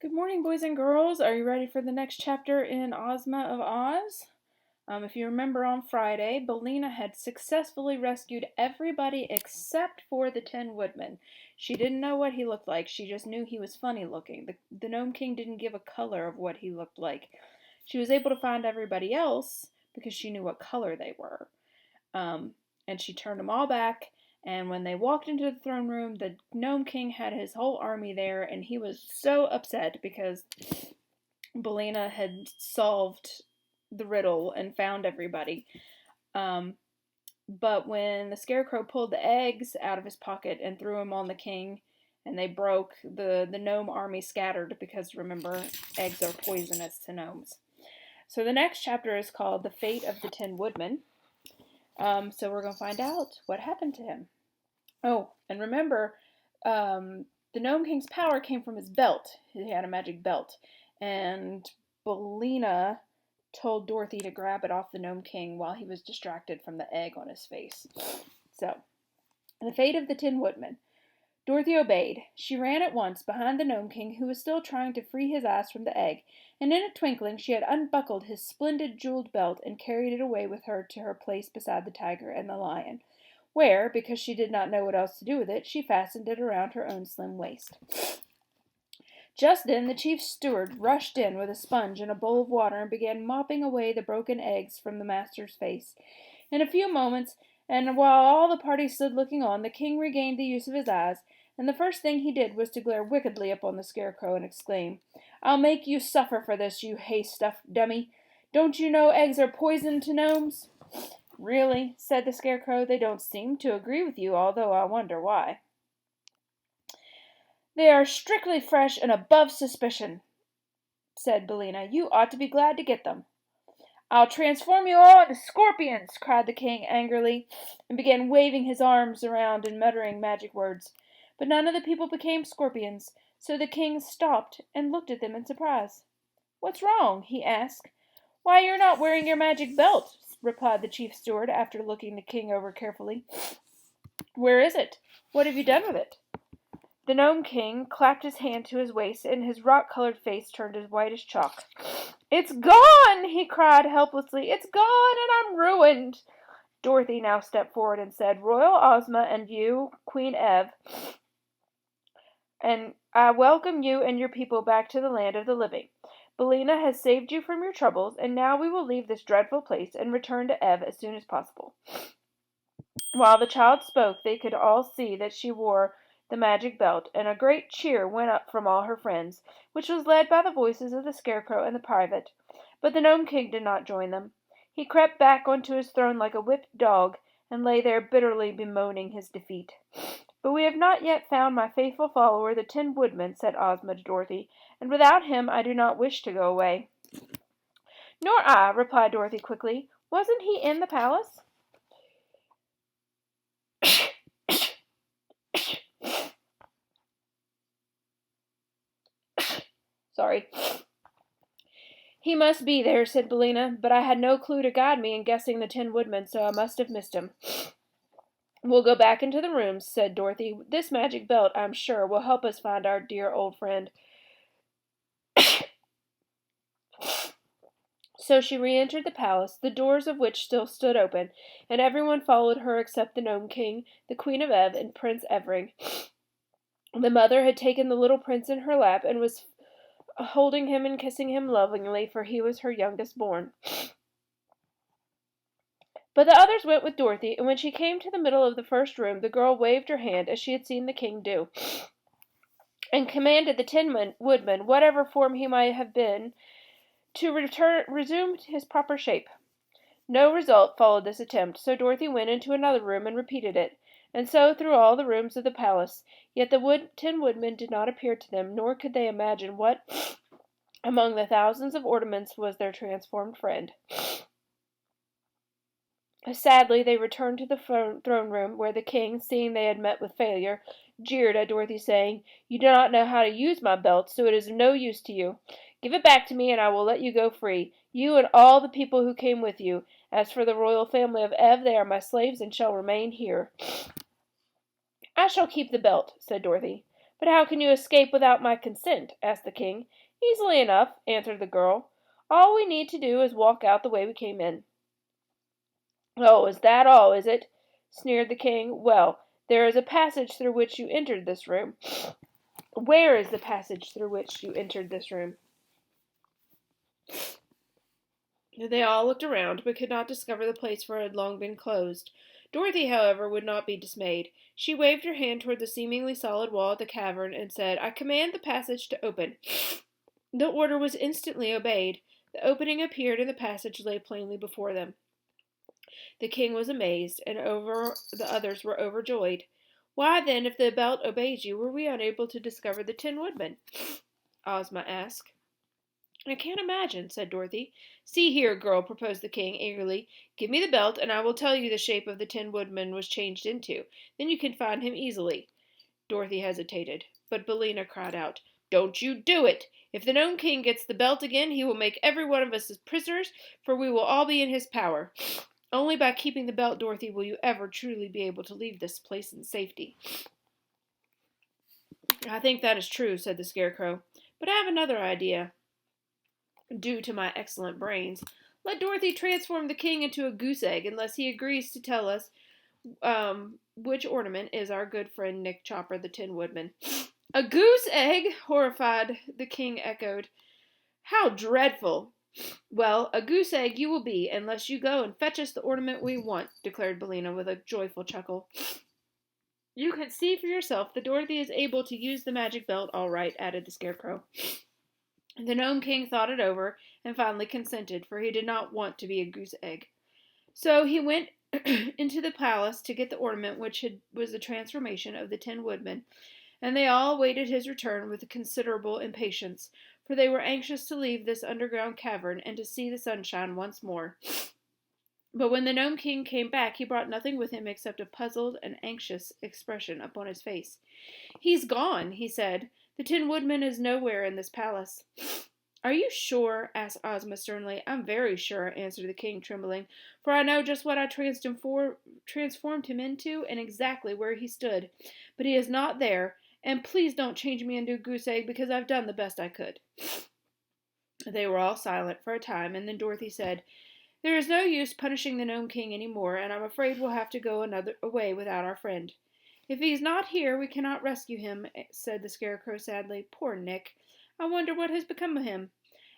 Good morning, boys and girls. Are you ready for the next chapter in Ozma of Oz? If you remember on Friday, Bellina had successfully rescued everybody except for the Tin Woodman. She didn't know what he looked like. She just knew he was funny looking. The Gnome King didn't give a color of what he looked like. She was able to find everybody else because she knew what color they were. Um, and she turned them all back. And when they walked into the throne room, the Gnome King had his whole army there, and he was so upset because Belena had solved the riddle and found everybody. Um, but when the Scarecrow pulled the eggs out of his pocket and threw them on the king, and they broke, the gnome army scattered because remember, eggs are poisonous to gnomes. So the next chapter is called The Fate of the Tin Woodman. So we're going to find out what happened to him. Oh, and remember, the Gnome King's power came from his belt. He had a magic belt. And Belina told Dorothy to grab it off the Gnome King while he was distracted from the egg on his face. So, the fate of the Tin Woodman. Dorothy obeyed. She ran at once behind the Gnome King, who was still trying to free his eyes from the egg, and in a twinkling she had unbuckled his splendid jeweled belt and carried it away with her to her place beside the tiger and the lion, where, because she did not know what else to do with it, she fastened it around her own slim waist. Just then the chief steward rushed in with a sponge and a bowl of water and began mopping away the broken eggs from the master's face. In a few moments, and while all the party stood looking on, the king regained the use of his eyes, and the first thing he did was to glare wickedly upon the Scarecrow and exclaim, "I'll make you suffer for this, you hay-stuffed dummy! Don't you know eggs are poison to gnomes?" "Really," said the Scarecrow, "they don't seem to agree with you, although I wonder why." "They are strictly fresh and above suspicion," said Bellina. "You ought to be glad to get them." "I'll transform you all into scorpions!" cried the king angrily, and began waving his arms around and muttering magic words. But none of the people became scorpions, so the king stopped and looked at them in surprise. "What's wrong?" he asked. "Why, you're not wearing your magic belt," replied the chief steward after looking the king over carefully. "Where is it? What have you done with it?" The Gnome King clapped his hand to his waist, and his rock-colored face turned as white as chalk. "It's gone!" he cried helplessly. "It's gone, and I'm ruined!" Dorothy now stepped forward and said, "Royal Ozma and you, Queen Ev, and I welcome you and your people back to the land of the living. Bellina has saved you from your troubles, and now we will leave this dreadful place and return to Ev as soon as possible." While the child spoke, they could all see that she wore the magic belt, and a great cheer went up from all her friends, which was led by the voices of the Scarecrow and the Private. But the Gnome King did not join them. He crept back onto his throne like a whipped dog, and lay there bitterly bemoaning his defeat. "But we have not yet found my faithful follower, the Tin Woodman," said Ozma to Dorothy, "and without him I do not wish to go away." "Nor I," replied Dorothy quickly. "Wasn't he in the palace?" Sorry. "He must be there," said Bellina, "but I had no clue to guide me in guessing the Tin Woodman, so I must have missed him." "We'll go back into the rooms," said Dorothy. "This magic belt, I'm sure, will help us find our dear old friend." So she re-entered the palace, the doors of which still stood open, and everyone followed her except the Gnome King, the Queen of Ev, and Prince Evring. The mother had taken the little prince in her lap and was holding him and kissing him lovingly, for he was her youngest born. But the others went with Dorothy, and when she came to the middle of the first room, the girl waved her hand, as she had seen the king do, and commanded the Tin Woodman, whatever form he might have been, to resume his proper shape. No result followed this attempt, so Dorothy went into another room and repeated it, and so through all the rooms of the palace. Yet the Tin Woodman did not appear to them, nor could they imagine what, among the thousands of ornaments, was their transformed friend. Sadly, they returned to the throne room, where the king, seeing they had met with failure, jeered at Dorothy, saying, "You do not know how to use my belt, so it is of no use to you. Give it back to me, and I will let you go free, you and all the people who came with you. As for the royal family of Ev, they are my slaves and shall remain here." "I shall keep the belt," said Dorothy. "But how can you escape without my consent?" asked the king. "Easily enough," answered the girl. "All we need to do is walk out the way we came in." "Oh, is that all, is it?" sneered the king. "Well, there is a passage through which you entered this room." "Where is the passage through which you entered this room?" They all looked around, but could not discover the place, for it had long been closed. Dorothy, however, would not be dismayed. She waved her hand toward the seemingly solid wall of the cavern, and said, "I command the passage to open." The order was instantly obeyed. The opening appeared, and the passage lay plainly before them. The king was amazed, and the others were overjoyed. "Why, then, if the belt obeys you, were we unable to discover the Tin Woodman?" Ozma asked. "I can't imagine," said Dorothy. "See here, girl," proposed the king eagerly. "Give me the belt, and I will tell you the shape of the Tin Woodman was changed into. Then you can find him easily." Dorothy hesitated, but Billina cried out, "Don't you do it! If the Gnome King gets the belt again, he will make every one of us his prisoners, for we will all be in his power. Only by keeping the belt, Dorothy, will you ever truly be able to leave this place in safety." "I think that is true," said the Scarecrow. "But I have another idea, due to my excellent brains. Let Dorothy transform the king into a goose egg, unless he agrees to tell us which ornament is our good friend Nick Chopper, the Tin Woodman." "A goose egg!" horrified, the king echoed. "How dreadful!" "Well, a goose egg you will be, unless you go and fetch us the ornament we want," declared Billina with a joyful chuckle. "You can see for yourself that Dorothy is able to use the magic belt all right," added the Scarecrow. The Gnome King thought it over, and finally consented, for he did not want to be a goose egg. So he went into the palace to get the ornament which was the transformation of the Tin Woodman, and they all awaited his return with considerable impatience, for they were anxious to leave this underground cavern and to see the sunshine once more. But when the Gnome King came back, he brought nothing with him except a puzzled and anxious expression upon his face. "He's gone," he said. "The Tin Woodman is nowhere in this palace." "Are you sure?" asked Ozma sternly. "I'm very sure," answered the king, trembling, "for I know just what I transformed him into, and exactly where he stood. But he is not there, and please don't change me into a goose egg, because I've done the best I could." They were all silent for a time, and then Dorothy said, "There is no use punishing the Gnome King any more, and I'm afraid we'll have to go another way without our friend." "If he's not here, we cannot rescue him," said the Scarecrow sadly. "Poor Nick. I wonder what has become of him."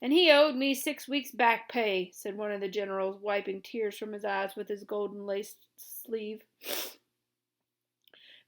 "And he owed me 6 weeks' back pay," said one of the generals, wiping tears from his eyes with his golden lace sleeve.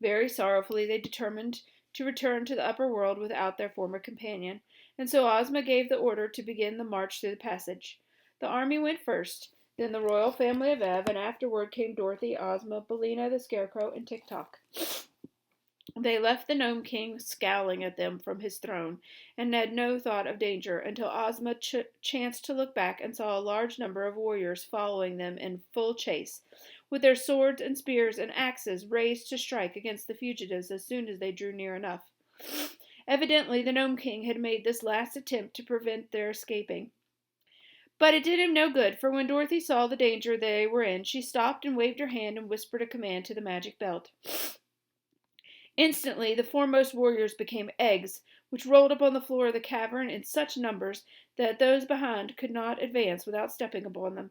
Very sorrowfully they determined to return to the upper world without their former companion, and so Ozma gave the order to begin the march through the passage. The army went first, then the royal family of Ev, and afterward came Dorothy, Ozma, Billina, the Scarecrow, and Tik-Tok. They left the Gnome King scowling at them from his throne, and had no thought of danger until Ozma chanced to look back and saw a large number of warriors following them in full chase, with their swords and spears and axes raised to strike against the fugitives as soon as they drew near enough. Evidently the Gnome King had made this last attempt to prevent their escaping. But it did him no good, for when Dorothy saw the danger they were in, she stopped and waved her hand and whispered a command to the magic belt. Instantly the foremost warriors became eggs, which rolled upon the floor of the cavern in such numbers that those behind could not advance without stepping upon them.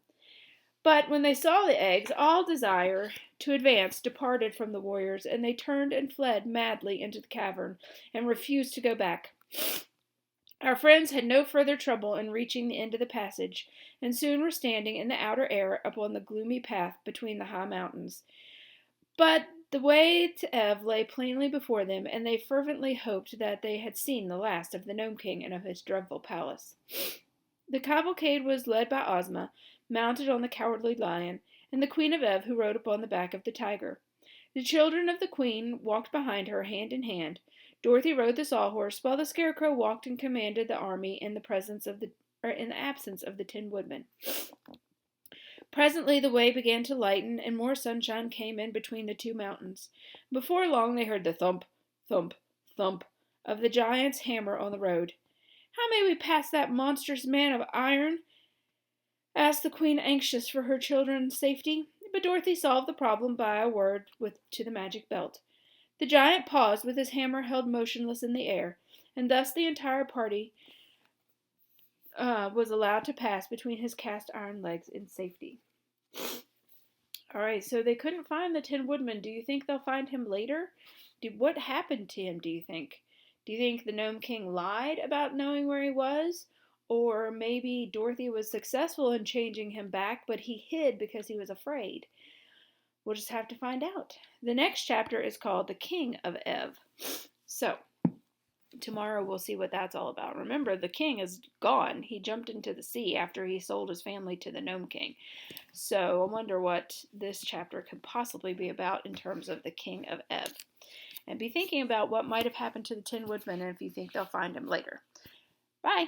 But when they saw the eggs, all desire to advance departed from the warriors, and they turned and fled madly into the cavern, and refused to go back. Our friends had no further trouble in reaching the end of the passage, and soon were standing in the outer air upon the gloomy path between the high mountains. But the way to Ev lay plainly before them, and they fervently hoped that they had seen the last of the Gnome King and of his dreadful palace. The cavalcade was led by Ozma, mounted on the Cowardly Lion, and the Queen of Ev, who rode upon the back of the tiger. The children of the Queen walked behind her, hand in hand. Dorothy rode the Sawhorse, while the Scarecrow walked and commanded the army in the absence of the Tin Woodman. Presently the way began to lighten, and more sunshine came in between the two mountains. Before long they heard the thump, thump, thump of the giant's hammer on the road. "How may we pass that monstrous man of iron?" asked the Queen, anxious for her children's safety. But Dorothy solved the problem by a word to the magic belt. The giant paused with his hammer held motionless in the air, and thus the entire party was allowed to pass between his cast iron legs in safety. Alright, so they couldn't find the Tin Woodman. Do you think they'll find him later? What happened to him, do you think? Do you think the Gnome King lied about knowing where he was? Or maybe Dorothy was successful in changing him back, but he hid because he was afraid? We'll just have to find out. The next chapter is called The King of Ev. So, tomorrow we'll see what that's all about. Remember, the king is gone. He jumped into the sea after he sold his family to the Gnome King. So I wonder what this chapter could possibly be about in terms of the King of Ev. And be thinking about what might have happened to the Tin Woodman and if you think they'll find him later. Bye!